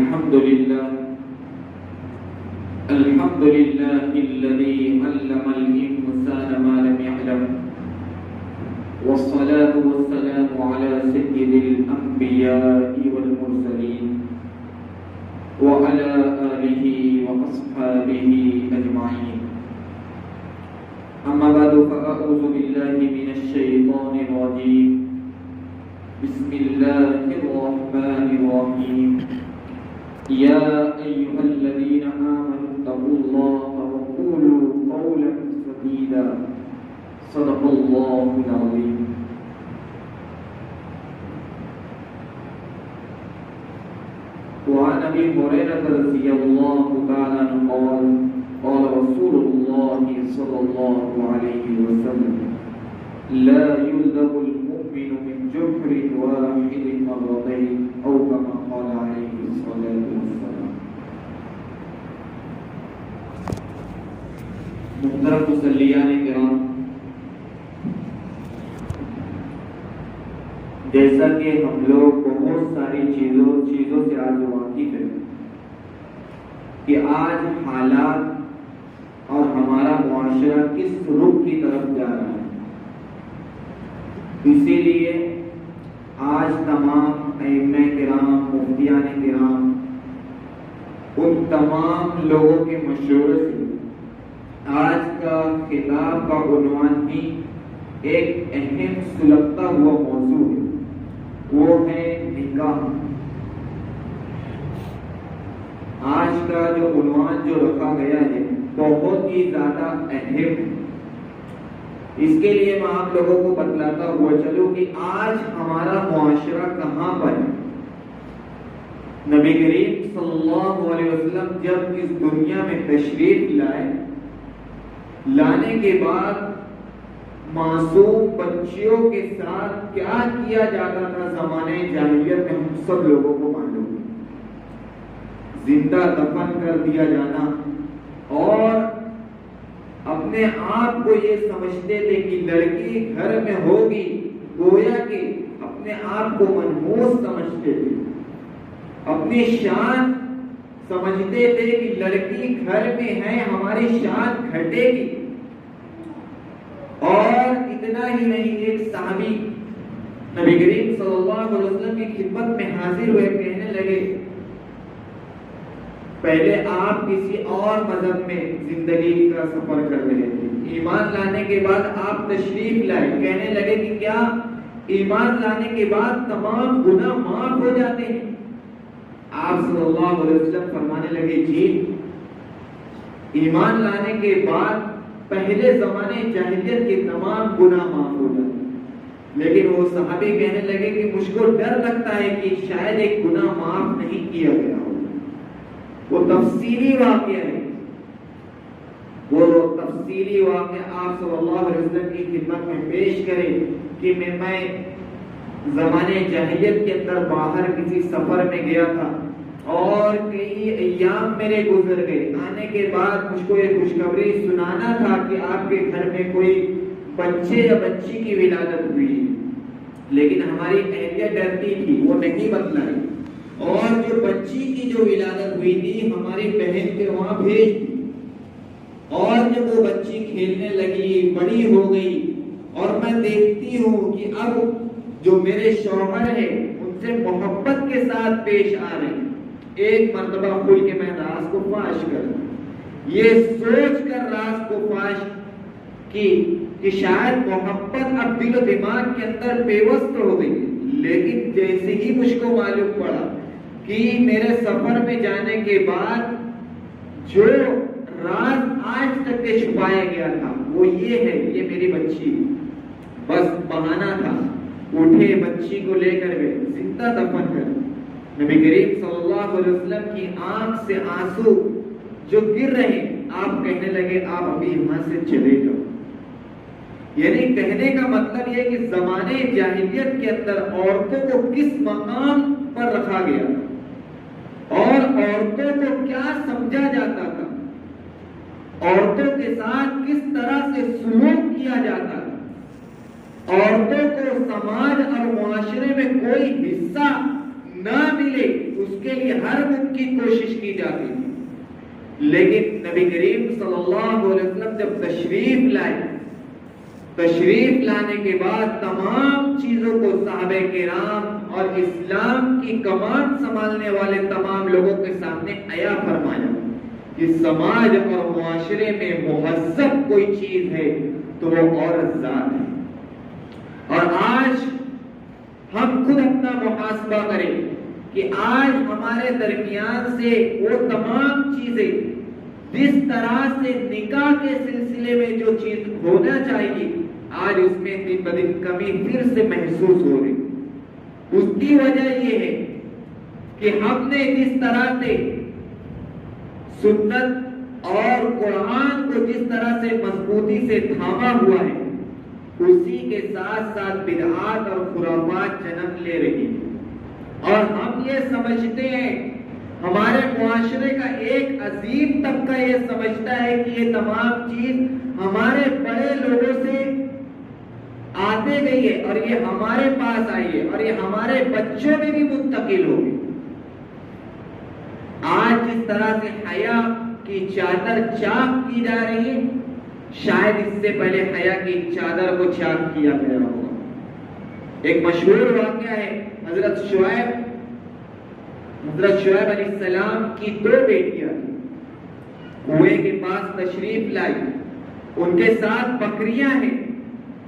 الحمد لله الذي علم الإنسان ما لم يعلم، والصلاة والسلام على سيد الأنبياء والمرسلين وعلى آله وأصحابه أجمعين. أما بعد فأعوذ بالله من الشيطان الرجيم. بسم الله الرحمن الرحيم. يا أيها الذين آمنوا اتقوا الله وقولوا قولا سديدا. صدق الله العظيم. وعن أبي هريرة رضي الله تعالى عنه قال قال رسول الله صلى الله عليه وسلم: لا يلدغ المؤمن من جحر واحد مرتين أو كما قال عليه الصلاة والسلام. محترم مسلیان کرام، جیسا کہ ہم لوگ بہت ساری چیزوں سے آج واقف ہیں کہ آج حالات اور ہمارا معاشرہ کس رخ کی طرف جا رہا ہے، اسی لیے آج تمام ائمہ کرام، مفتیان کرام، ان تمام لوگوں کے مشورے سے آج کا خطاب کا عنوان بھی ایک اہم سلگتا ہوا موضوع ہے، وہ ہے نکاح۔ آج کا جو عنوان جو رکھا گیا ہے بہت ہی زیادہ اہم ہے۔ اس کے لیے میں آپ لوگوں کو بتلاتا ہوا چلوں کہ آج ہمارا معاشرہ کہاں پر ہے۔ نبی کریم صلی اللہ علیہ وسلم جب اس دنیا میں تشریف لانے کے بعد معصوم بچیوں کے ساتھ کیا کیا جاتا تھا زمانے جاہلیت میں ہم سب لوگوں کو معلوم ہے۔ زندہ دفن کر دیا جانا، اور اپنے آپ کو یہ سمجھتے تھے کہ لڑکی گھر میں ہوگی، گویا کہ اپنے آپ کو منحوس سمجھتے تھے، اپنی شان سمجھتے تھے کہ لڑکی گھر میں ہے، ہماری شان گھٹے گی۔ اور اتنا ہی نہیں، ایک صحابی نبی کریم صلی اللہ علیہ وسلم کی خدمت میں حاضر ہوئے، کہنے لگے پہلے آپ کسی اور مذہب میں زندگی کا سفر کر رہے تھے، ایمان لانے کے بعد آپ تشریف لائے، کہنے لگے کہ کیا ایمان لانے کے بعد تمام گناہ معاف ہو جاتے ہیں؟ آپ صلی اللہ علیہ وسلم فرمانے لگے جی، ایمان لانے کے بعد پہلے زمانے جاہلیت کے تمام گناہ معاف ہو جاتے ہیں، لیکن وہ صحابی کہنے لگے کہ مجھ کو ڈر لگتا ہے کہ شاید ایک گناہ معاف نہیں کیا گیا ہو۔ وہ تفصیلی واقعہ ہے، وہ تفصیلی واقعہ آپ صلی اللہ علیہ وسلم کی خدمت میں پیش کریں کہ میں زمانے جاہلیت کے اندر باہر کسی سفر میں گیا تھا اور کئی ایام میرے گزر گئے، آنے کے بعد مجھ کو یہ خوشخبری سنانا تھا کہ آپ کے گھر میں کوئی بچے یا بچی کی ولادت ہوئی، لیکن ہماری اہلیہ ڈرتی تھی، وہ نہیں بتلائی، اور جو بچی کی جو ولادت ہوئی تھی ہماری بہن کے وہاں بھیج دی، اور جب وہ بچی کھیلنے لگی، بڑی ہو گئی، اور میں دیکھتی ہوں کہ اب جو میرے شوہر ہیں ان سے محبت کے ساتھ پیش آ رہے ہیں، ایک مرتبہ کھل کے میں راز کو فاش کر دوں، یہ سوچ کر راز کو فاش کی کہ شاید محبت اب دل و دماغ کے اندر پیوست ہو گئی، لیکن جیسے ہی مجھ کو معلوم پڑا کہ میرے سفر میں جانے کے بعد جو راز آج تک کے چھپایا گیا تھا وہ یہ ہے، یہ میری بچی، بس بہانہ تھا، اٹھے بچی کو لے کر گئے، زندہ دفن کر۔ نبی کریم صلی اللہ علیہ وسلم کی آنکھ سے آنسو جو گر رہے، آپ کہنے لگے آپ ابھی یہاں سے چلے جاؤ۔ یعنی کہنے کا مطلب یہ کہ زمانے جاہلیت کے اندر عورتوں کو کس مقام پر رکھا گیا تھا اور عورتوں کو کیا سمجھا جاتا تھا، عورتوں کے ساتھ کس طرح سے سلوک کیا جاتا تھا، عورتوں کو سماج اور معاشرے میں کوئی حصہ نہ ملے اس کے لیے ہر ممکن کوشش کی جاتی تھی، لیکن نبی کریم صلی اللہ علیہ وسلم جب تشریف لائے، تشریف لانے کے بعد تمام چیزوں کو صحابہ کرام اور اسلام کی کمان سنبھالنے والے تمام لوگوں کے سامنے عیاں فرمایا کہ سماج اور معاشرے میں مہذب کوئی چیز ہے تو وہ عورت ذات ہے۔ اور آج ہم خود اپنا محاسبہ کریں کہ آج ہمارے درمیان سے وہ تمام چیزیں جس طرح سے نکاح کے سلسلے میں جو چیز ہونا چاہیے آج اس میں دن بدن کمی پھر سے محسوس ہو رہی۔ اس کی وجہ یہ ہے کہ ہم نے جس طرح سے سنت اور قرآن کو جس طرح سے مضبوطی سے تھاما ہوا ہے، اسی کے ساتھ ساتھ بدعات اور خرافات جنم لے رہی ہے۔ اور ہم یہ سمجھتے ہیں، ہمارے معاشرے کا ایک عظیم طبقہ یہ سمجھتا ہے کہ یہ تمام چیز ہمارے بڑے لوگوں سے آتے گئی ہے اور یہ ہمارے پاس آئی ہے اور یہ ہمارے بچوں میں بھی منتقل ہوگی۔ آج جس طرح سے حیا کی چادر چاک کی جا رہی ہے، شاید اس سے پہلے حیا کی چادر کو چاک کیا گیا ہوگا۔ ایک مشہور واقعہ ہے، حضرت شعیب علیہ السلام کی 2 بیٹیاں کنویں کے پاس تشریف لائی، ان کے ساتھ بکریاں ہیں۔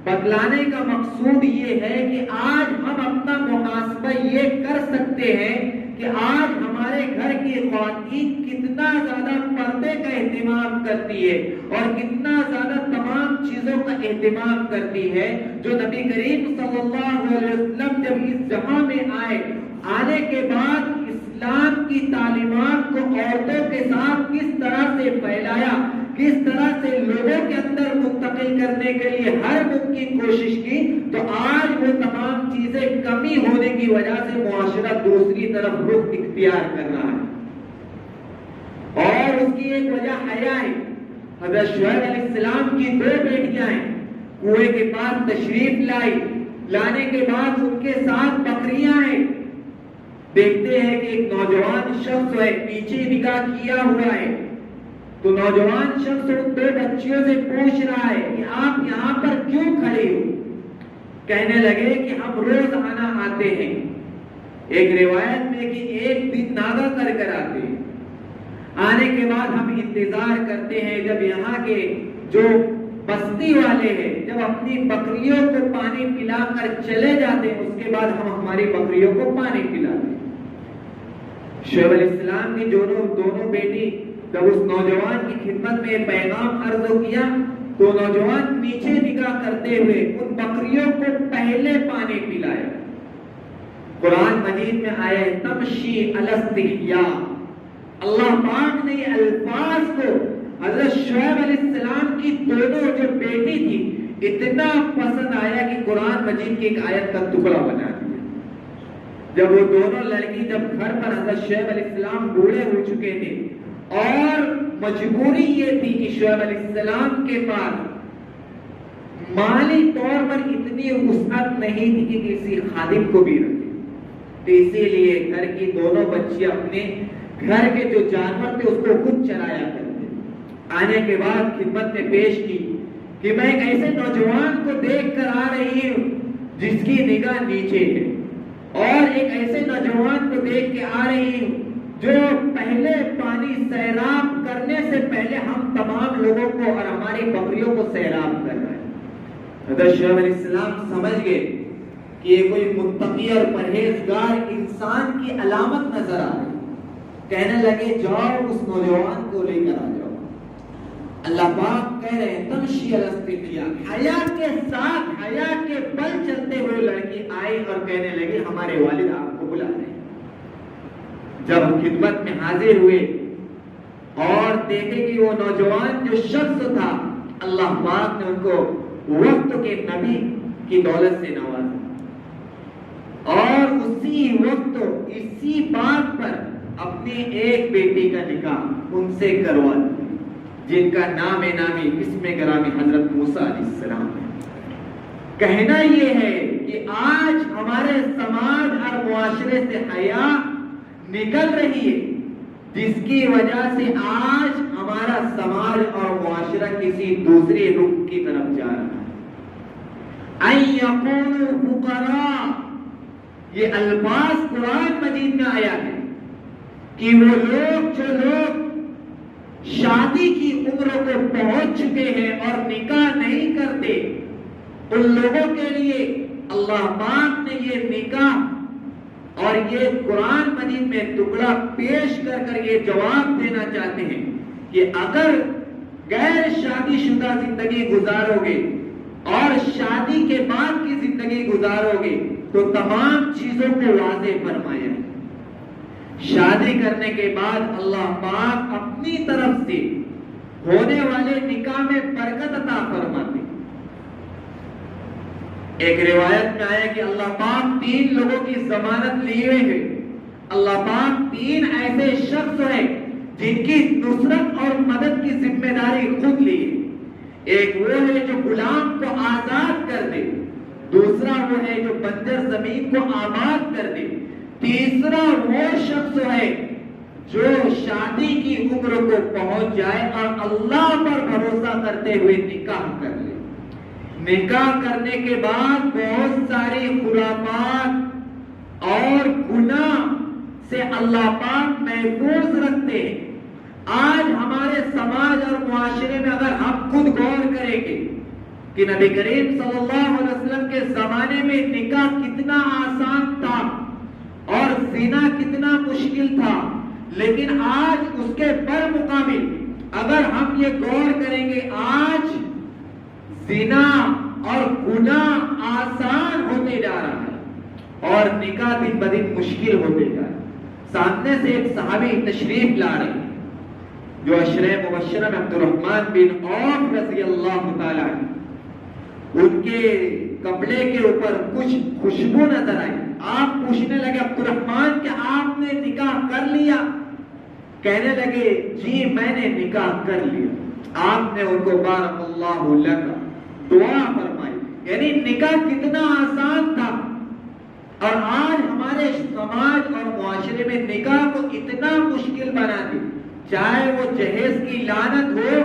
بتلانے کا مقصود یہ ہے کہ آج ہم اپنا محاسبہ یہ کر سکتے ہیں کہ آج ہمارے گھر کی خواتین کتنا زیادہ پردے کا اہتمام کرتی ہے اور کتنا زیادہ تمام چیزوں کا اہتمام کرتی ہے جو نبی کریم صلی اللہ علیہ وسلم جب اس جہاں میں آنے کے بعد اسلام کی تعلیمات کو عورتوں کے ساتھ کس طرح سے پھیلایا، کس طرح سے لوگوں کے اندر منتقل کرنے کے لیے ہر ممکن کوشش کی، تو آج وہ تمام چیزیں کمی ہونے کی وجہ سے معاشرہ دوسری طرف رخ اختیار کر رہا ہے۔ اور اس کی ایک وجہ حیا ہے۔ حضرت شعیب علیہ السلام کی 2 بیٹیاں ہیں، کنویں کے پاس تشریف لانے کے بعد ان کے ساتھ بکریاں ہیں۔ دیکھتے ہیں کہ ایک نوجوان شخص ہے، پیچھے نکاح کیا ہوا ہے، تو نوجوان شخص ان 2 بچیوں سے پوچھ رہا ہے کہ آپ یہاں پر کیوں کھڑے ہو؟ کہنے لگے کہ ہم روزانہ آتے ہیں، ایک روایت میں کہ ایک دن ناغہ کر آتے ہیں، آنے کے بعد ہم انتظار کرتے ہیں جب یہاں کے جو بستی والے ہیں جب اپنی بکریوں کو پانی پلا کر چلے جاتے ہیں، اس کے بعد ہم ہماری بکریوں کو پانی پلاتے ہیں۔ شعیب علیہ السلام کی دونوں بیٹی جب اس نوجوان کی خدمت میں پیغام عرض کیا تو نوجوان نیچے نگاہ کرتے ہوئے ان بکریوں کو پہلے پانی پلایا۔ قرآن مجید میں آیا ہے تمشی علی استحیاء۔ اللہ پاک نے یہ الفاظ کو حضرت شعیب علیہ السلام کی دونوں جو بیٹی تھی اتنا پسند آیا کہ قرآن مجید کی ایک آیت کا ٹکڑا بنا دیا۔ جب وہ دونوں لڑکی جب گھر پر حضرت شعیب علیہ السلام بوڑھے ہو چکے تھے اور مجبوری یہ تھی کہ شعیب علیہ السلام کے پاس مالی طور پر اتنی وسعت نہیں تھی کہ کسی خادم کو بھی رکھے، تو اسی لیے گھر کی دونوں بچیاں اپنے گھر کے جو جانور تھے اس کو خود چرایا کرتے۔ آنے کے بعد خدمت میں پیش کی کہ میں ایک ایسے نوجوان کو دیکھ کر آ رہی ہوں جس کی نگاہ نیچے ہے، اور ایک ایسے نوجوان کو دیکھ کے آ رہی ہوں جو پہلے پانی سیراب کرنے سے پہلے ہم تمام لوگوں کو اور ہماری بکریوں کو سیراب کر رہے ہیں۔ حضرت شعیب علیہ السلام سمجھ گئے کہ یہ کوئی متقی اور پرہیزگار انسان کی علامت نظر آ رہی، کہنے لگے جاؤ اس نوجوان کو لے کر آ جاؤ۔ اللہ پاک کہہ رہے ہیں تمشی علی استحیاء، حیا کے ساتھ حیا کے بل چلتے ہوئے لڑکی آئی اور کہنے لگی ہمارے والد آپ کو بلا رہے ہیں۔ جب خدمت میں حاضر ہوئے اور دیکھے کہ وہ نوجوان جو شخص تھا اللہ پاک نے ان کو وقت کے نبی کی دولت سے نوازا اور اسی وقت اسی بات پر اپنی ایک بیٹی کا نکاح ان سے کروا دیا جن کا نام نامی اسم گرامی حضرت موسیٰ علیہ السلام ہے۔ کہنا یہ ہے کہ آج ہمارے سماج اور معاشرے سے حیا نکل رہی ہے، جس کی وجہ سے آج ہمارا سماج اور معاشرہ کسی دوسرے رخ کی طرف جا رہا ہے۔ ان یقولوا فقراء، یہ الفاظ قرآن مجید میں آیا ہے کہ وہ لوگ جو شادی کی عمر کو پہنچ چکے ہیں اور نکاح نہیں کرتے، ان لوگوں کے لیے اللہ پاک نے یہ نکاح اور یہ قرآن مجید میں ٹکڑا پیش کر یہ جواب دینا چاہتے ہیں کہ اگر غیر شادی شدہ زندگی گزارو گے اور شادی کے بعد کی زندگی گزارو گے تو تمام چیزوں کو واضح فرمایا ہے۔ شادی کرنے کے بعد اللہ پاک اپنی طرف سے ہونے والے نکاح میں برکت عطا فرماتے ہیں۔ ایک روایت میں آیا کہ اللہ پاک 3 لوگوں کی ضمانت لیے ہیں۔ اللہ پاک 3 ایسے شخص ہیں جن کی نصرت اور مدد کی ذمہ داری خود لی ہے۔ ایک وہ ہے جو غلام کو آزاد کر دے، دوسرا وہ ہے جو بنجر زمین کو آباد کر دے، تیسرا وہ شخص ہے جو شادی کی عمر کو پہنچ جائے اور اللہ پر بھروسہ کرتے ہوئے نکاح کر لے۔ نکاح کرنے کے بعد بہت ساری خرافات اور گناہ سے اللہ پاک محفوظ رکھتے ہیں۔ آج ہمارے سماج اور معاشرے میں اگر ہم خود غور کریں گے کہ نبی کریم صلی اللہ علیہ وسلم کے زمانے میں نکاح کتنا آسان تھا اور زنا کتنا مشکل تھا، لیکن آج اس کے برمقابل اگر ہم یہ غور کریں گے آج زنا اور گناہ آسان ہوتے جا رہا ہے اور نکاح دن بدن مشکل ہوتے جا رہا ہے۔ سامنے سے ایک صحابی تشریف لا رہے ہیں جو عشرہ مبشرہ میں عبد الرحمن بن عوف رضی اللہ تعالی عنہ، ان کے کپڑے کے اوپر کچھ خوشبو نظر آئی۔ آپ پوچھنے لگے عبد الرحمن کہ آپ نے نکاح کر لیا؟ کہنے لگے جی میں نے نکاح کر لیا۔ آپ نے ان کو بارک اللہ لک دعا فرمائی، یعنی نکاح کتنا آسان تھا اور آج ہمارے سماج اور معاشرے میں نکاح کو اتنا مشکل بنا دی، چاہے وہ جہیز کی لعنت ہو،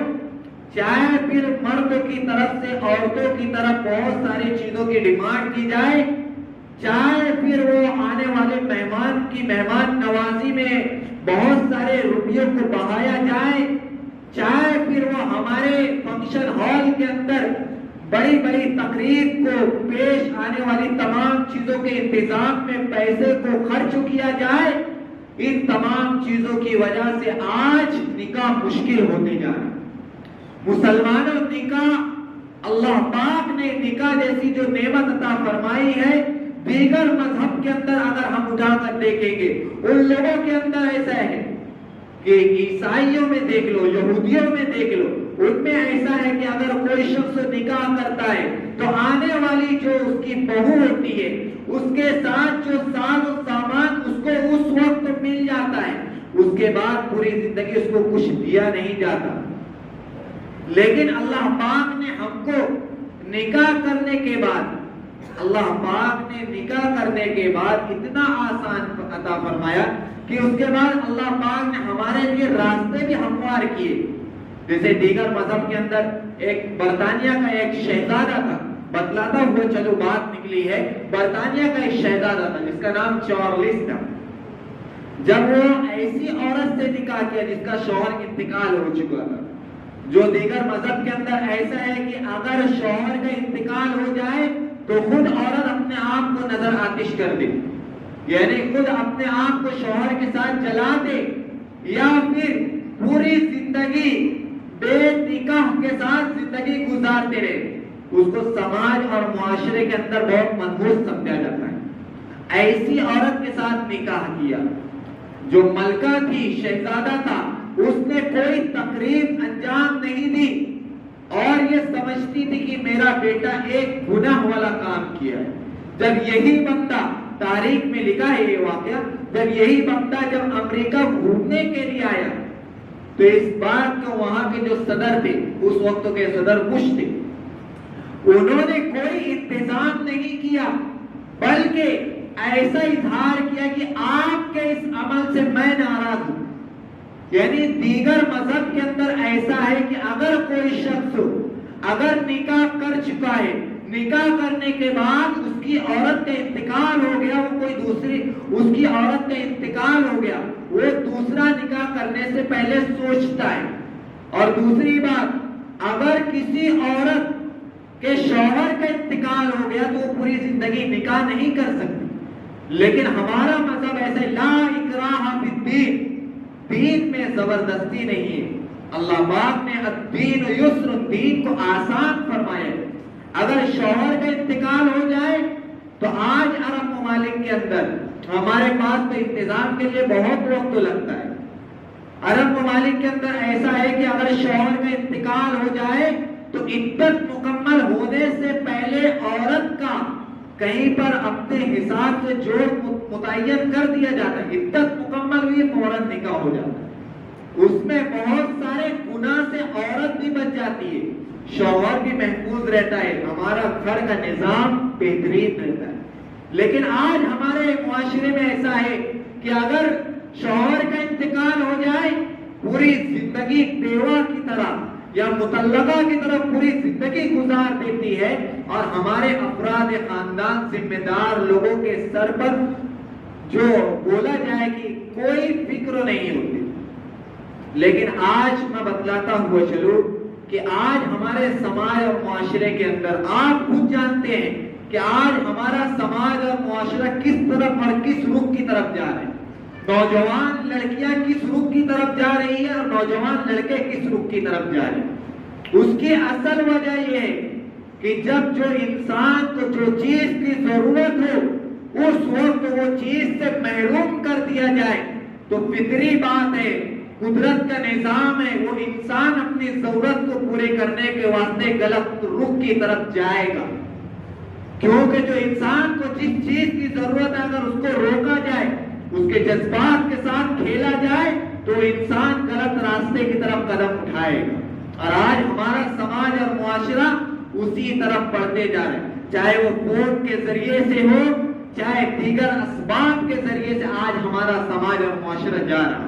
چاہے پھر مردوں کی طرف سے عورتوں کی طرف بہت ساری چیزوں کی ڈیمانڈ کی جائے، چاہے پھر وہ آنے والے مہمان کی مہمان نوازی میں بہت سارے روپیوں کو بہایا جائے، چاہے پھر وہ ہمارے فنکشن ہال کے اندر بڑی بڑی تقریب کو پیش آنے والی تمام چیزوں کے انتظام میں پیسے کو خرچ کیا جائے، ان تمام چیزوں کی وجہ سے آج نکاح مشکل ہوتے جا رہا ہے۔ مسلمانوں نکاح اللہ پاک نے نکاح جیسی جو نعمت عطا فرمائی ہے، دیگر مذہب کے اندر اگر ہم اٹھا کر دیکھیں گے ان لوگوں کے اندر ایسا ہے کہ عیسائیوں میں دیکھ لو، یہودیوں میں دیکھ لو، ان میں ایسا ہے کہ اگر کوئی شخص نکاح کرتا ہے تو آنے والی جو اس کی بہو ہوتی ہے اس کے ساتھ جو ساز و سامان اس کو اس وقت مل جاتا ہے، اس کے بعد پوری زندگی اس کو کچھ دیا نہیں جاتا۔ لیکن اللہ پاک نے ہم کو نکاح کرنے کے بعد اتنا آسان عطا فرمایا کہ اس کے بعد اللہ پاک نے ہمارے لیے راستے بھی ہموار کیے۔ جیسے دیگر مذہب کے اندر ایک برطانیہ کا ایک شہزادہ تھا، بتلاتا ہوا چلو بات نکلی ہے، برطانیہ کا ایک شہزادہ تھا جس کا نام چارلس تھا۔ جب وہ ایسی عورت سے نکاح کیا جس کا شوہر انتقال ہو چکا تھا، جو دیگر مذہب کے اندر ایسا ہے کہ اگر شوہر کا انتقال ہو جائے تو خود عورت اپنے آپ کو نظر آتش کر دے، یعنی خود اپنے آپ کو شوہر کے ساتھ جلا دے، یا پھر پوری زندگی بے نکاح کے ساتھ زندگی گزارتے رہے، اس کو سماج اور معاشرے کے اندر بہت منحوس سمجھا جاتا ہے۔ ایسی عورت کے ساتھ نکاح کیا جو ملکہ تھی، شہزادہ تھا، اس نے کوئی تقریب انجام نہیں دی اور یہ سمجھتی تھی کہ میرا بیٹا ایک گناہ والا کام کیا ہے۔ جب یہی بندہ، تاریخ میں لکھا ہے یہ واقعہ، جب یہی بندہ جب امریکہ گھومنے کے لیے آیا تو اس بات کو وہاں کے جو صدر تھے، اس وقت کے صدر بش تھے، انہوں نے کوئی انتظام نہیں کیا، بلکہ ایسا اظہار کیا کہ آپ کے اس عمل سے میں ناراض ہوں۔ یعنی دیگر مذہب کے اندر ایسا ہے کہ اگر کوئی شخص اگر نکاح کر چکا ہے، نکاح کرنے کے بعد اس کی عورت کا انتقال ہو گیا، وہ کوئی دوسری اس کی عورت کا انتقال ہو گیا، وہ دوسرا نکاح کرنے سے پہلے سوچتا ہے۔ اور دوسری بات، اگر کسی عورت کے شوہر کا انتقال ہو گیا تو وہ پوری زندگی نکاح نہیں کر سکتی۔ لیکن ہمارا مذہب ایسے لا اکراہ فی الدین، دین میں زبردستی نہیں ہے۔ اللہ پاک نے الدین یسر، دین کو آسان فرمایا۔ اگر شوہر کا انتقال ہو جائے تو آج عرب ممالک کے اندر ہمارے پاس تو انتظام کے لیے بہت وقت لگتا ہے۔ عرب ممالک کے اندر ایسا ہے کہ اگر شوہر کا انتقال ہو جائے تو عدت مکمل ہونے سے پہلے عورت کا کہیں پر اپنے حساب سے جوڑ متعین کر دیا جاتا ہے۔ عدت مکمل ہوئی فوراً نکاح ہو جاتا ہے۔ اس میں بہت سارے گناہ سے عورت بھی بچ جاتی ہے، شوہر بھی محفوظ رہتا ہے، ہمارا گھر کا نظام بہترین رہتا ہے۔ لیکن آج ہمارے معاشرے میں ایسا ہے کہ اگر شوہر کا انتقال ہو جائے، پوری زندگی بیوہ کی طرح یا مطلقہ کی طرف پوری زندگی گزار دیتی ہے، اور ہمارے افراد خاندان ذمہ دار لوگوں کے سر پر جو بولا جائے کہ کوئی فکر نہیں ہوتی۔ لیکن آج میں بتلاتا ہوا چلوں کہ آج ہمارے سماج اور معاشرے کے اندر آپ خود جانتے ہیں کہ آج ہمارا سماج اور معاشرہ کس طرف اور کس رخ کی طرف جا رہے ہیں۔ نوجوان لڑکیاں کس رخ کی طرف جا رہی ہیں اور نوجوان لڑکے کس رخ کی طرف جا رہے ہیں۔ اس کی اصل وجہ یہ ہے کہ جب جو انسان کو جو چیز کی ضرورت ہو اس وقت وہ چیز سے محروم کر دیا جائے تو فطری بات ہے، قدرت کا نظام ہے، وہ انسان اپنی ضرورت کو پورے کرنے کے واسطے غلط رخ کی طرف جائے گا۔ کیونکہ جو انسان کو جس چیز کی ضرورت ہے اگر اس کو روکا جائے، اس کے جذبات کے ساتھ کھیلا جائے تو انسان غلط راستے کی طرف قدم اٹھائے گا۔ اور آج ہمارا سماج اور معاشرہ اسی طرف بڑھتے جا رہے ہیں، چاہے وہ فون کے ذریعے سے ہو، چاہے دیگر اسباب کے ذریعے سے آج ہمارا سماج اور معاشرہ جا رہا ہے۔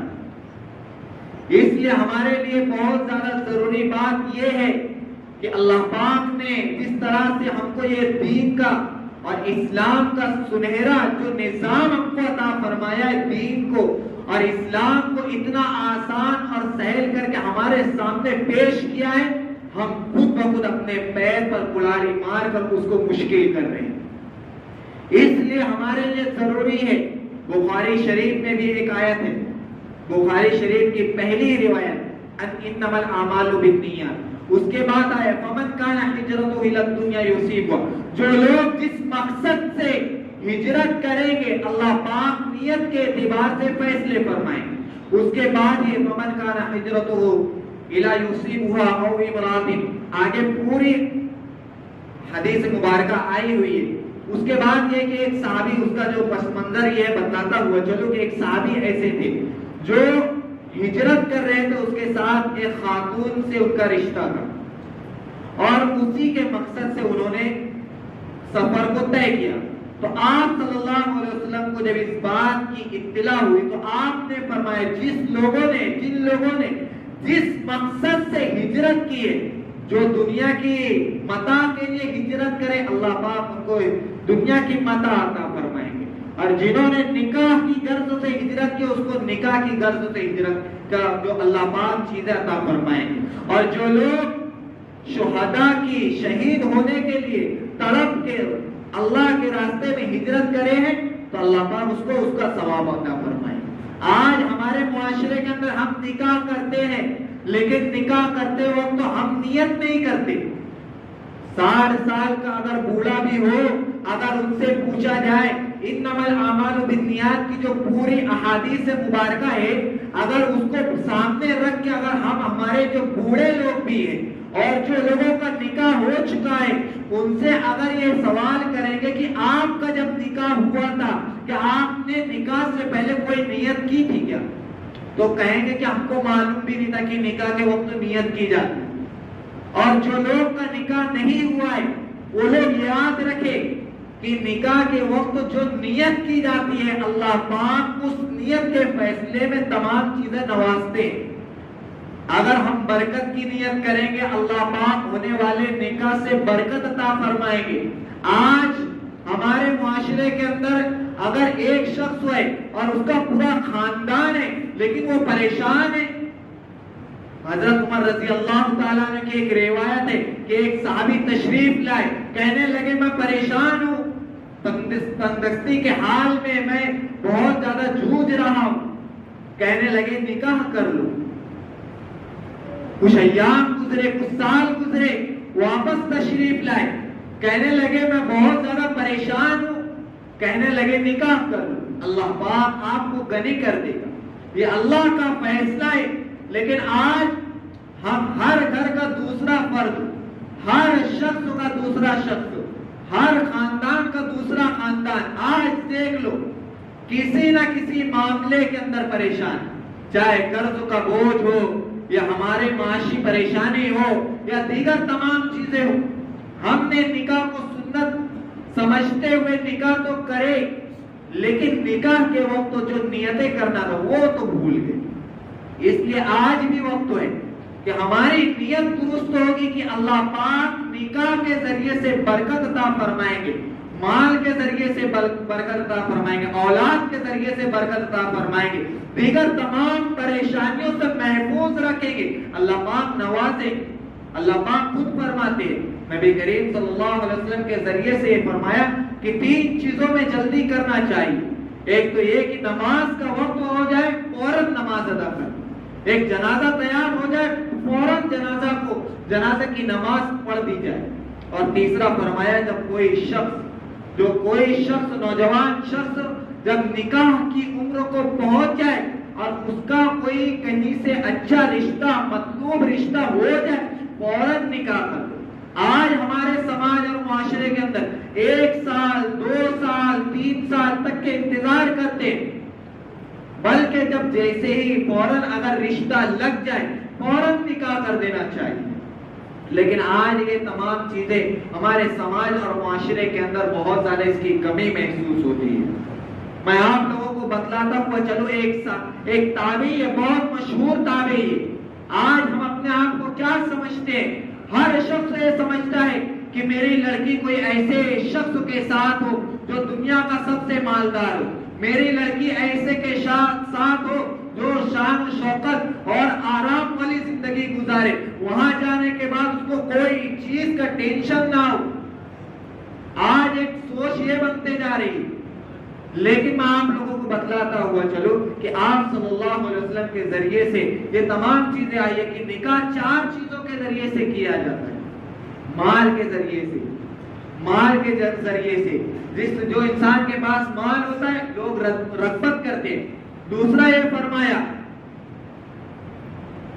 اس لیے ہمارے لیے بہت زیادہ ضروری بات یہ ہے کہ اللہ پاک نے جس طرح سے ہم کو یہ دین کا اور اسلام کا سنہرا جو نظام ہم کو عطا فرمایا ہے، دین کو اور اسلام کو اتنا آسان اور سہل کر کے ہمارے سامنے پیش کیا ہے، ہم خود بخود اپنے پیر پر کلاڑی مار کر اس کو مشکل کر رہے ہیں۔ اس لیے ہمارے لیے ضروری ہے، بخاری شریف میں بھی ایک آیت ہے، بخاری شریف کی پہلی روایت انما الاعمال بالنیات، اس کے بعد آیا فمن کان ہجرتہ الی الدنیا یصیبها، جو لوگ جس مقصد سے ہجرت کریں گے اللہ پاک نیت کے اعتبار سے فیصلے فرمائیں گے۔ اس کے بعد یہ فمن کان ہجرتہ الی یصیبها او امرأۃ، آگے پوری حدیث مبارکہ آئی ہوئی ہے۔ اس کے بعد یہ کہ ایک صحابی، اس کا جو پس منظر یہ بتاتا ہوا چلو کہ ایک صحابی ایسے تھے جو ہجرت کر رہے تھے، اس کے ساتھ ایک خاتون سے ان کا رشتہ تھا اور اسی کے مقصد سے انہوں نے سفر کو طے کیا۔ تو آپ صلی اللہ علیہ وسلم کو جب اس بات کی اطلاع ہوئی تو آپ نے فرمایا جن لوگوں نے جس مقصد سے ہجرت کی ہے، جو دنیا کی متاع کے لیے ہجرت کرے اللہ پاک ان کو دنیا کی متاع عطا فرمائیں گے، اور جنہوں نے نکاح کی غرض سے ہجرت کی اس کو نکاح کی غرض سے ہجرت کا جو اللہ پاک چیزیں عطا فرمائیں گے، اور جو لوگ شہداء کی شہید ہونے کے لیے تڑپ کے اللہ کے راستے میں ہجرت کرے ہیں تو اللہ پاک اس کو اس کا ثواب عطا فرمائیں گے۔ آج ہمارے معاشرے کے اندر ہم نکاح کرتے ہیں لیکن نکاح کرتے وقت تو ہم نیت نہیں کرتے۔ 60 سال کا اگر بوڑھا بھی ہو، اگر ان سے پوچھا جائے انما الاعمال بالنیات کی جو پوری احادیث مبارکہ ہے، اگر اس کو سامنے رکھ کے اگر ہم ہمارے جو بوڑھے لوگ بھی ہیں اور جو لوگوں کا نکاح ہو چکا ہے ان سے اگر یہ سوال کریں گے کہ آپ کا جب نکاح ہوا تھا کہ آپ نے نکاح سے پہلے کوئی نیت کی تھی کیا، تو کہیں گے کہ ہم کو معلوم بھی نہیں تھا کہ نکاح کے وقت نیت کی جاتی ہے۔ اور جو لوگ کا نکاح نہیں ہوا ہے وہ لوگ یاد رکھے کہ نکاح کے وقت جو نیت کی جاتی ہے اللہ پاک اس نیت کے فیصلے میں تمام چیزیں نوازتے ہیں. اگر ہم برکت کی نیت کریں گے اللہ پاک ہونے والے نکاح سے برکت عطا فرمائیں گے. آج ہمارے معاشرے کے اندر اگر ایک شخص ہے اور اس کا پورا خاندان ہے لیکن وہ پریشان ہے. حضرت عمر رضی اللہ تعالیٰ عنہ کی ایک روایت ہے کہ ایک صحابی تشریف لائے, کہنے لگے میں پریشان ہوں, تنگدستی کے حال میں بہت زیادہ جوجھ رہا ہوں. کہنے لگے نکاح کر لو. کچھ ایام گزرے, کچھ سال گزرے, واپس تشریف لائے, کہنے لگے میں بہت زیادہ پریشان ہوں. کہنے لگے نکاح کر لو, اللہ پاک آپ کو غنی کر دے گا, یہ اللہ کا فیصلہ ہے. لیکن آج ہم ہر گھر کا دوسرا فرد, ہر شخص کا دوسرا شخص, ہر خاندان کا دوسرا خاندان آج دیکھ لو کسی نہ کسی معاملے کے اندر پریشان, چاہے قرض کا بوجھ ہو یا ہمارے معاشی پریشانی ہو یا دیگر تمام چیزیں ہو. ہم نے نکاح کو سنت سمجھتے ہوئے نکاح تو کرے لیکن نکاح کے وقت جو نیتیں کرنا تھا وہ تو بھول گئے. اس لیے آج بھی وقت ہے کہ ہماری نیت درست ہوگی کہ اللہ پاک نکاح کے ذریعے سے برکت عطا فرمائیں گے, مال کے ذریعے سے برکت عطا فرمائیں گے, اولاد کے ذریعے سے برکت عطا فرمائیں گے, دیگر تمام پریشانیوں سے محفوظ رکھیں گے. اللہ پاک نوازے. اللہ پاک خود فرماتے ہیں, نبی کریم صلی اللہ علیہ وسلم کے ذریعے سے یہ فرمایا کہ 3 چیزوں میں جلدی کرنا چاہیے. ایک تو یہ کہ نماز کا وقت ہو جائے فوراً نماز ادا کر, ایک جنازہ تیار ہو جائے فوراً جنازہ کی نماز پڑھ دی جائے. اور تیسرا فرمایا جب کوئی شخص نوجوان شخص جب نکاح کی عمر کو پہنچ جائے اور اس کا کوئی کہیں سے اچھا رشتہ مطلوب رشتہ ہو جائے فوراً نکاح کر دو. آج ہمارے سماج اور معاشرے کے اندر 1 سال 2 سال 3 سال تک کے انتظار کرتے, بلکہ جب جیسے ہی فوراً اگر رشتہ لگ جائے فوراً نکاح کر دینا چاہیے. لیکن آج یہ تمام چیزیں ہمارے سماج اور معاشرے کے اندر بہت زیادہ اس کی کمی محسوس ہوتی ہے. میں آپ لوگوں کو بتلاتا ہوں, چلو ایک تابعی ہے, بہت مشہور تابعی ہے. آج ہم اپنے آپ کو کیا سمجھتے ہیں؟ ہر شخص یہ سمجھتا ہے کہ میری لڑکی کوئی ایسے شخص کے ساتھ ہو جو دنیا کا سب سے مالدار ہو, میری لڑکی ایسے کے ساتھ ہو جو شان و شوکت اور آرام والی زندگی گزارے, وہاں جانے کے بعد اس کو کوئی چیز کا ٹینشن نہ ہو. آج ایک سوچ یہ بنتے جا رہی ہے. لیکن میں آپ لوگوں کو بتلاتا ہوا چلو کہ آپ صلی اللہ علیہ وسلم کے ذریعے سے یہ تمام چیزیں آئی ہے کہ نکاح 4 چیزوں کے ذریعے سے کیا جاتا ہے. مال کے ذریعے سے, جو انسان کے پاس مال ہوتا ہے لوگ رغبت کرتے ہیں. دوسرا یہ فرمایا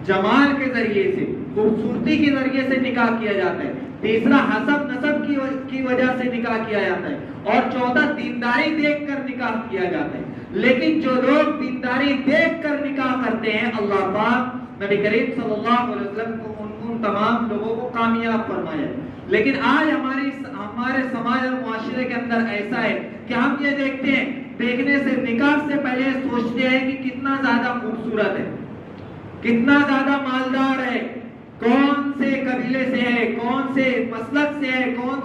جمال کے ذریعے سے, خوبصورتی کے ذریعے سے نکاح کیا جاتا ہے. تیسرا حسب نسب کی وجہ سے نکاح کیا جاتا ہے. اور چوتھا دینداری دیکھ کر نکاح کیا جاتا ہے. لیکن جو لوگ دینداری دیکھ کر نکاح کرتے ہیں اللہ پاک نبی کریم صلی اللہ علیہ وسلم کو ان تمام لوگوں کو کامیاب فرمایا. لیکن آج ہمارے سماج اور معاشرے کے اندر ایسا ہے کہ ہم یہ دیکھتے ہیں, دیکھنے سے نکاح سے پہلے سوچتے ہیں کہ کتنا زیادہ خوبصورت ہے, کتنا زیادہ مالدار ہے, کون سے قبیلے سے ہے, کون سے مسلک سے ہے, کون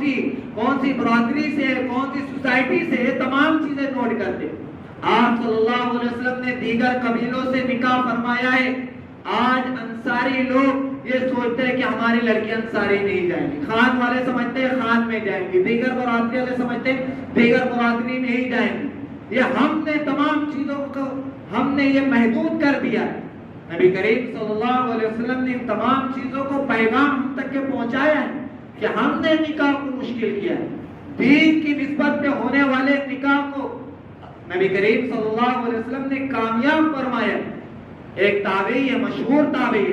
سی برادری سے ہے, کون سی سوسائٹی سے ہے, تمام چیزیں نوٹ کرتے. آپ صلی اللہ علیہ وسلم نے دیگر قبیلوں سے نکاح فرمایا ہے. آج انصاری لوگ یہ سوچتے ہیں کہ ہماری لڑکیاں انصاری نہیں جائیں گی, خان والے سمجھتے ہیں خان میں جائیں گی, دیگر برادری والے سمجھتے ہیں دیگر برادری میں ہی جائیں گی. یہ ہم نے تمام چیزوں کو ہم نے یہ محدود کر دیا ہے. نبی کریم صلی اللہ علیہ وسلم نے ان تمام چیزوں کو پیغام ہم تک کے پہنچایا ہے کہ ہم نے نکاح کو مشکل کیا ہے. دین کی نسبت پہ ہونے والے نکاح کو نبی کریم صلی اللہ علیہ وسلم نے کامیاب فرمایا. ایک تابعی ہے, مشہور تابعی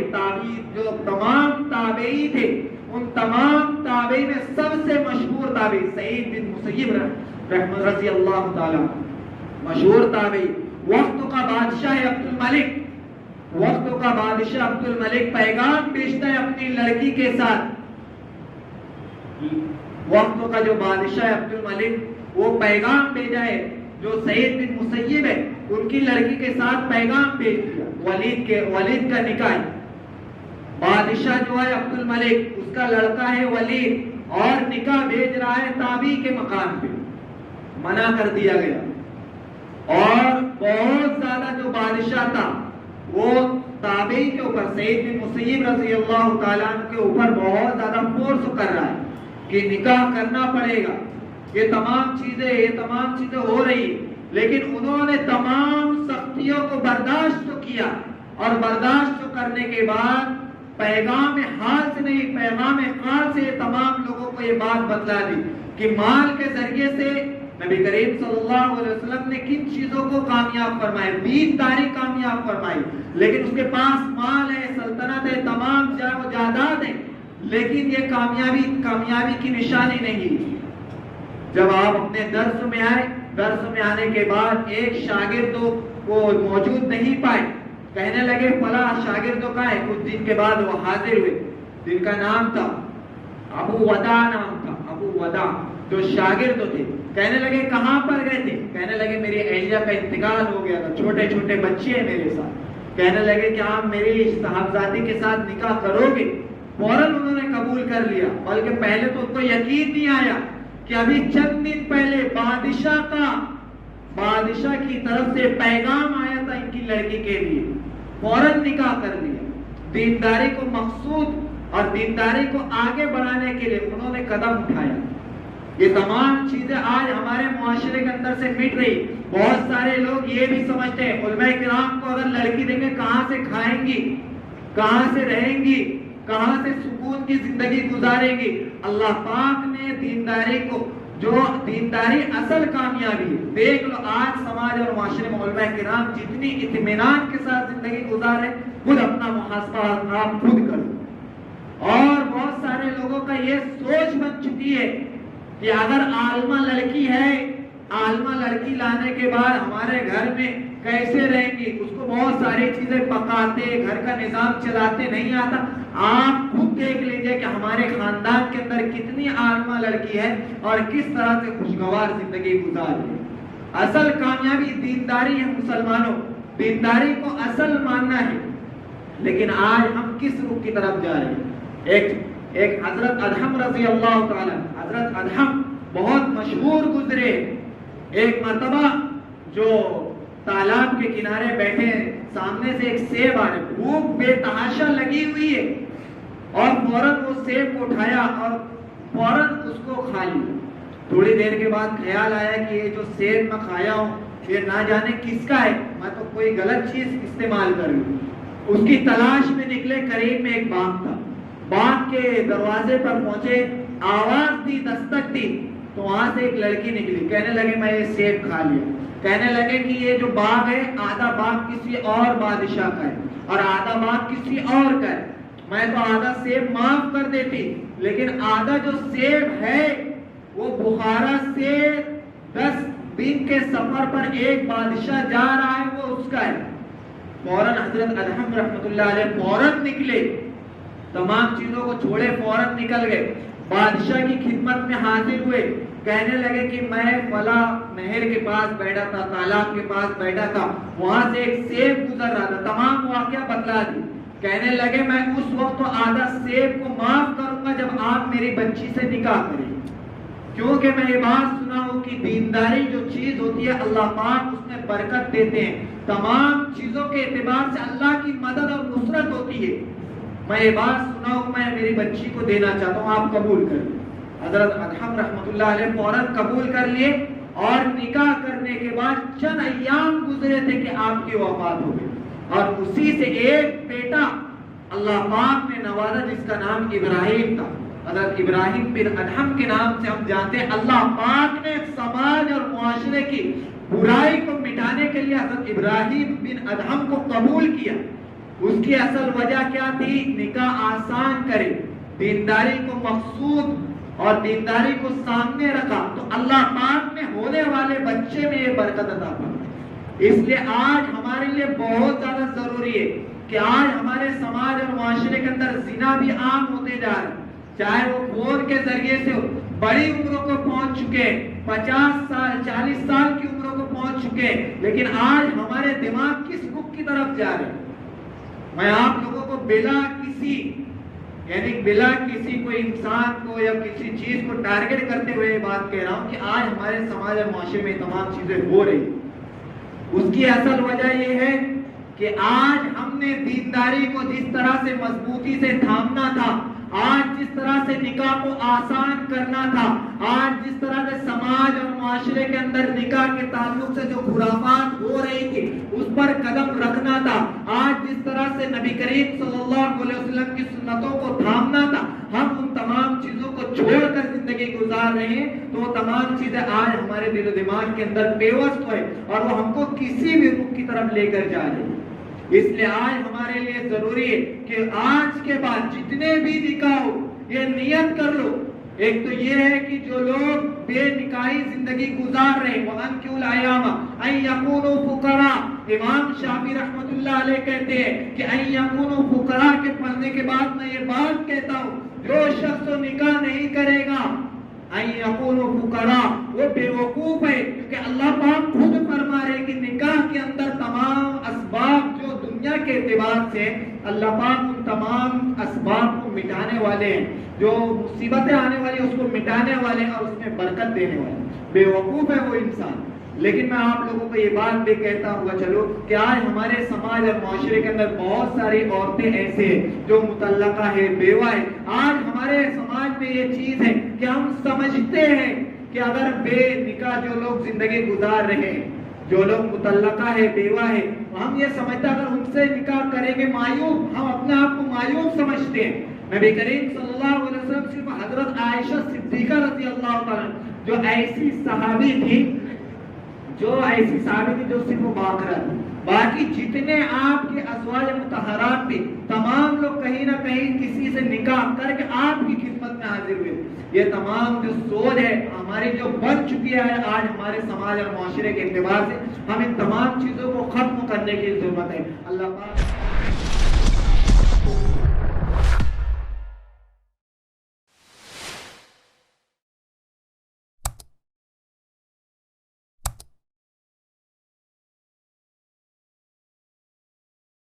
جو تمام تابعی تھے ان تمام تابعی میں سب سے مشہور تابعی سعید بن مسیب رحمۃ رضی اللہ تعالی, مشہور تابعی, وقت کا بادشاہ عبد الملک پیغام بھیجتا ہے اپنی لڑکی کے ساتھ. وقت کا جو بادشاہ عبد الملک وہ پیغام بھیجا ہے، جو سعید بن مسیب ہے ان کی لڑکی کے ساتھ پیغام بھیج دیا، ولید کا نکاح، بادشاہ جو ہے عبد الملک اس کا لڑکا ہے ولید اور نکاح بھیج رہا ہے تابعی کے مقام پہ، منع کر دیا گیا۔ اور بہت زیادہ جو بادشاہ تھا وہ تابعی کے اوپر سعید بن مسیب رضی اللہ تعالیٰ عنہ کے اوپر بہت زیادہ فورس کر رہا ہے کہ نکاح کرنا پڑے گا، یہ تمام چیزیں ہو رہی، لیکن انہوں نے تمام سختیوں کو برداشت تو کیا، اور برداشت کرنے کے بعد پیغام حال سے نہیں پیغام قال سے تمام لوگوں کو یہ بات بتلا دی کہ مال کے ذریعے سے نبی کریم صلی اللہ علیہ وسلم نے کن چیزوں کو کامیاب فرمائے، دینداری کامیاب فرمائی، لیکن اس کے پاس مال ہے، سلطنت ہے، تمام جائیداد ہے، لیکن یہ کامیابی کی نشانی نہیں۔ جب آپ اپنے درس میں آنے کے بعد ایک شاگرد کو موجود نہیں پائے، کہنے لگے فلاں شاگردوں کا ہے، کچھ دن کے بعد وہ حاضر ہوئے، جن کا نام تھا ابو ودا، جو شاگرد تھے، کہنے لگے کہاں پر گئے تھے؟ کہنے لگے میری اہلیہ کا انتقال ہو گیا تھا، چھوٹے چھوٹے بچے ہیں میرے ساتھ، کہنے لگے کہ آپ میری صاحبزادی کے ساتھ نکاح کرو گے؟ فوراً انہوں نے قبول کر لیا، بلکہ پہلے تو ان کو یقین نہیں آیا کہ ابھی چند دن پہلے بادشاہ کی طرف سے پیغام آیا تھا ان کی لڑکی کے لیے، فوراً نکاح کر دیا۔ دینداری کو مقصود اور دینداری کو آگے بڑھانے کے لیے انہوں نے قدم اٹھایا۔ یہ تمام چیزیں آج ہمارے معاشرے کے اندر سے مٹ رہی۔ بہت سارے لوگ یہ بھی سمجھتے ہیں علماء کرام کو اگر لڑکی دیں گے کہاں سے کھائیں گی، کہاں سے رہیں گی، کہاں سے سکون کی زندگی گزاریں گی۔ اللہ پاک نے دینداری کو، جو دینداری اصل کامیابی ہے، دیکھ لو آج سماج اور معاشرے میں علماء کرام جتنی اطمینان کے ساتھ زندگی گزارے، خود اپنا محاسبہ آپ خود کرو۔ اور بہت سارے لوگوں کا یہ سوچ بن چکی ہے کہ اگر عالمہ لڑکی ہے، عالمہ لڑکی لانے کے بعد ہمارے گھر میں کیسے رہیں گی، اس کو بہت ساری چیزیں پکاتے، گھر کا نظام چلاتے نہیں آتا۔ آپ خود دیکھ لیجئے کہ ہمارے خاندان کے اندر کتنی عالمہ لڑکی ہے اور کس طرح سے خوشگوار زندگی گزار رہی ہے۔ اصل کامیابی دینداری ہے مسلمانوں، دینداری کو اصل ماننا ہے، لیکن آج ہم کس رخ کی طرف جا رہے ہیں؟ ایک حضرت ادہم رضی اللہ تعالی، حضرت ادہم بہت مشہور گزرے۔ ایک مرتبہ جو تالاب کے کنارے بیٹھے، سامنے سے ایک سیب آ رہے، بھوک بے تحاشا لگی ہوئی ہے، اور فوراً وہ سیب کو اٹھایا اور فوراً اس کو کھا لیا۔ تھوڑی دیر کے بعد خیال آیا کہ یہ جو سیب میں کھایا ہوں یہ نہ جانے کس کا ہے، میں تو کوئی غلط چیز استعمال کر لوں۔ اس کی تلاش میں نکلے، قریب میں ایک باغ تھا، باغ کے دروازے پر پہنچے، آواز دی، دستک دی، تو وہاں سے ایک لڑکی نکلی، کہنے لگے میں یہ سیب کھا لیا۔ کہنے لگے کہ یہ جو باغ ہے آدھا باغ کسی اور بادشاہ کا ہے اور آدھا باغ کسی اور کا ہے، میں تو آدھا سیب معاف کر دیتی، لیکن آدھا جو سیب ہے وہ بخارا سے 10 دن کے سفر پر ایک بادشاہ جا رہا ہے، وہ اس کا ہے۔ فوراً حضرت ادہم رحمت اللہ علیہ فوراً نکلے، تمام چیزوں کو چھوڑے، فوراً نکل گئے، بادشاہ کی خدمت میں حاضر ہوئے، کہنے لگے کہ میں فلاں نہر کے پاس بیٹھا تھا، تالاب کے پاس بیٹھا تھا، وہاں سے ایک سیب گزر رہا تھا، تمام واقعہ بتلا دی۔ کہنے لگے میں اس وقت تو آدھا سیب کو معاف کروں گا جب آپ میری بچی سے نکاح کریں، کیونکہ میں یہ بات سنا ہوں کہ دینداری جو چیز ہوتی ہے اللہ پاک اس میں برکت دیتے ہیں، تمام چیزوں کے اعتبار سے اللہ کی مدد اور نصرت ہوتی ہے۔ میں یہ بات سنا ہوں، میں میری بچی کو دینا چاہتا ہوں، آپ قبول کریں۔ حضرت ادہم رحمت اللہ علیہ فوراً قبول کر لیے، اور نکاح کرنے کے بعد چند ایام گزرے تھے کہ آپ کی وفات ہو گئی، اور اسی سے ایک بیٹا اللہ پاک نے نوازا جس کا نام ابراہیم تھا۔ حضرت ابراہیم بن ادہم کے نام سے ہم جانتے ہیں، اللہ پاک نے سماج اور معاشرے کی برائی کو مٹانے کے لیے حضرت ابراہیم بن ادہم کو قبول کیا۔ اس کی اصل وجہ کیا تھی؟ نکاح آسان کرے، دینداری کو مقصود اور دینداری کو سامنے رکھا، تو اللہ پاک نے ہونے والے بچے میں یہ برکت عطا فرمائی۔ اس لیے آج ہمارے لیے بہت زیادہ ضروری ہے کہ آج ہمارے سماج اور معاشرے کے اندر زنا بھی عام ہوتے جا رہے ہیں، چاہے وہ فون کے ذریعے سے ہو، بڑی عمروں کو پہنچ چکے، 50 سال 40 سال کی عمروں کو پہنچ چکے، لیکن آج ہمارے دماغ کس رخ کی طرف جا رہے ہیں؟ میں آپ لوگوں کو بلا کسی کوئی انسان کو یا کسی چیز کو ٹارگٹ کرتے ہوئے یہ بات کہہ رہا ہوں کہ آج ہمارے سماج اور معاشرے میں تمام چیزیں ہو رہی ہیں۔ اس کی اصل وجہ یہ ہے کہ آج ہم نے دینداری کو جس طرح سے مضبوطی سے تھامنا تھا، آج جس طرح سے نکاح کو آسان کرنا تھا، آج جس طرح سے سماج اور معاشرے کے اندر نکاح کے تعلق سے جو خرافات ہو رہی تھی اس پر قدم رکھنا تھا، آج جس طرح سے نبی کریم صلی اللہ علیہ وسلم کی سنتوں کو تھامنا تھا، ہم ان تمام چیزوں کو چھوڑ کر زندگی گزار رہے ہیں، تو وہ تمام چیزیں آج ہمارے دل و دماغ کے اندر پیوست ہوئے اور وہ ہم کو کسی بھی رخ کی طرف لے کر جا رہے ہیں۔ اس لیے آج ہمارے لیے ضروری ہے کہ آج کے بعد جتنے بھی نکاح ہو یہ نیت کر لو، ایک تو یہ ہے کہ جو لوگ بے نکاحی زندگی گزار رہے ہیں وَأَنْكِحُوا الْأَيَامَ أَن يَكُونُوا فُقَرَاءَ، امام شافعی رحمۃ اللہ علیہ کہتے ہیں کہ أَن يَكُونُوا فُقَرَاء کے پڑھنے کے بعد میں یہ بات کہتا ہوں، جو شخص نکاح نہیں کرے گا أَن يَكُونُوا فُقَرَاء، وہ بے وقوف ہے، کیونکہ اللہ پاک خود فرما رہے کہ نکاح کے اندر تمام اسباب جو دنیا کے اعتبار سے اللہ پاک ان تمام اسباب کو مٹانے والے ہیں، جو مصیبتیں آنے والی اس کو مٹانے والے ہیں اور اس میں برکت دینے والے ہیں۔ بے وقوف ہے وہ انسان۔ لیکن میں آپ لوگوں کو یہ بات بھی کہتا ہوا چلو کہ آج ہمارے سماج اور معاشرے کے اندر بہت ساری عورتیں ایسے ہیں جو مطلقہ ہے، بیوہ ہے۔ آج ہمارے سماج میں یہ چیز ہے کہ ہم سمجھتے ہیں کہ اگر بے نکاح جو لوگ زندگی گزار رہے ہیں، جو لوگ مطلقہ ہے، بیوہ ہے، ہم یہ سمجھتے ہیں اگر ان سے نکاح کریں گے معیوب، ہم اپنے آپ کو معیوب سمجھتے ہیں۔ نبی کریم صلی اللہ علیہ وسلم صرف حضرت عائشہ صدیقہ رضی اللہ تعالیٰ جو ایسی صحابی تھی جو صرف باقرہ تھی، باقی جتنے آپ کے ازواج مطہرات تھے تمام لوگ کہیں نہ کہیں کسی سے نکاح کر کے آپ کی خدمت میں حاضر ہوئے۔ یہ تمام جو سوچ ہے ہماری جو بن چکی ہے آج ہمارے سماج اور معاشرے کے اعتبار سے، ہم ان تمام چیزوں کو ختم کرنے کی ضرورت ہے۔ اللہ پاک